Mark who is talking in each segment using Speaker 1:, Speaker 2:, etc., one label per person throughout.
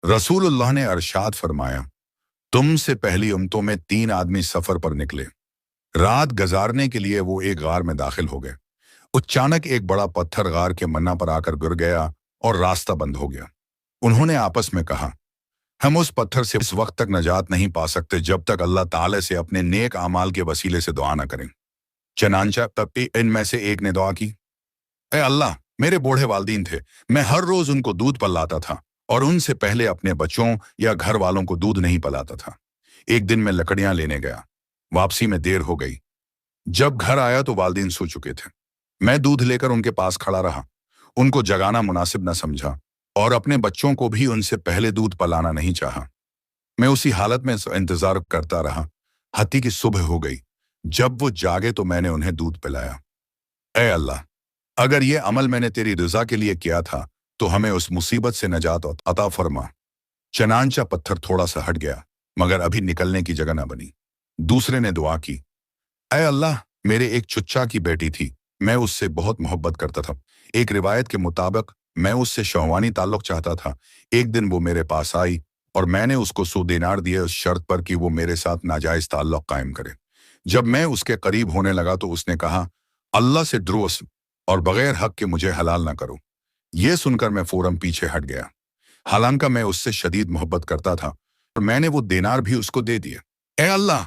Speaker 1: रसूलुल्लाह ने अरशाद फरमाया, तुमसे पहली उम्मतों में 3 आदमी सफर पर निकले। रात गुजारने के लिए वो एक गार में दाखिल हो गए। अचानक एक बड़ा पत्थर गार के मन्ना पर आकर गिर गया और रास्ता बंद हो गया। उन्होंने आपस में कहा, हम उस पत्थर से इस वक्त तक नजात नहीं पा सकते जब तक अल्लाह ताला से अपने नेक आमाल के वसीले से दुआ न करें। चनांचा तब इनमें से एक ने दुआ की, ए अल्लाह, मेरे बूढ़े वालिदैन थे, मैं हर रोज उनको दूध पिलाता था और उनसे पहले अपने बच्चों या घर वालों को दूध नहीं पिलाता था। एक दिन मैं लकड़ियां लेने गया, वापसी में देर हो गई। जब घर आया तो वालिदैन सो चुके थे। मैं दूध लेकर उनके पास खड़ा रहा, उनको जगाना मुनासिब न समझा और अपने बच्चों को भी उनसे पहले दूध पिलाना नहीं चाहा। मैं उसी हालत में इंतजार करता रहा। हती की सुबह हो गई। जब वो जागे तो मैंने उन्हें दूध पिलाया। ए अल्लाह, अगर ये अमल मैंने तेरी रजा के लिए किया था तो हमें उस मुसीबत से नजात अता फरमा। चनांचा पत्थर थोड़ा सा हट गया, मगर अभी निकलने की जगह न बनी। दूसरे ने दुआ की, ऐ अल्लाह, मेरे एक चुच्चा की बेटी थी, मैं उससे बहुत मोहब्बत करता था। एक रिवायत के मुताबिक मैं उससे शहवानी ताल्लुक चाहता था। एक दिन वो मेरे पास आई और मैंने उसको 100 दिनार दिए उस शर्त पर कि वो मेरे साथ नाजायज ताल्लुक कायम करे। जब मैं उसके करीब होने लगा तो उसने कहा, अल्लाह से डरो और बगैर हक के मुझे हलाल ना करो। यह सुनकर मैं फौरन पीछे हट गया। हालांकि मैं उससे शदीद मोहब्बत करता था और मैंने वो दिनार भी उसको दे दिए। ए अल्लाह,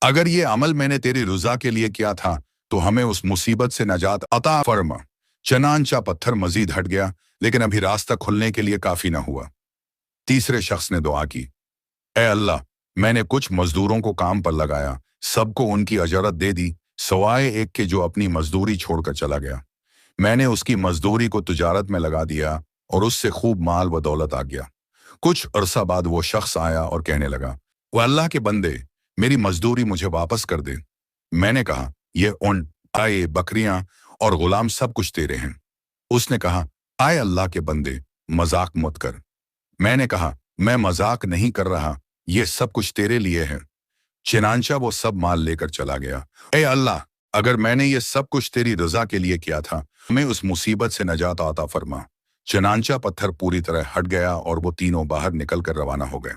Speaker 1: अगर ये अमल मैंने तेरी रजा के लिए किया था तो हमें उस मुसीबत से नजात अता फरमा। चनांचा पत्थर मजीद हट गया, लेकिन अभी रास्ता खुलने के लिए काफी न हुआ। तीसरे शख्स ने दुआ की, ए अल्लाह, मैंने कुछ मजदूरों को काम पर लगाया, सबको उनकी अजरत दे दी, सवाए एक के जो अपनी मजदूरी छोड़कर चला गया। मैंने उसकी मजदूरी को तिजारत में लगा दिया और उससे खूब माल व दौलत आ गया। कुछ अरसा बाद वो शख्स आया और कहने लगा, वो अल्लाह के बंदे, मेरी मजदूरी मुझे वापस कर दे। मैंने कहा, ये ऊंट, आए, बकरियां और गुलाम सब कुछ तेरे हैं। उसने कहा, आए अल्लाह के बंदे, मजाक मत कर। मैंने कहा, मैं मजाक नहीं कर रहा, ये सब कुछ तेरे लिए है। चनांचा वो सब माल लेकर चला गया। ए अल्लाह, अगर मैंने ये सब कुछ तेरी रजा के लिए किया था, हमें उस मुसीबत से नजात अता फरमा। चनांचा पत्थर पूरी तरह हट गया और वो तीनों बाहर निकलकर रवाना हो गए।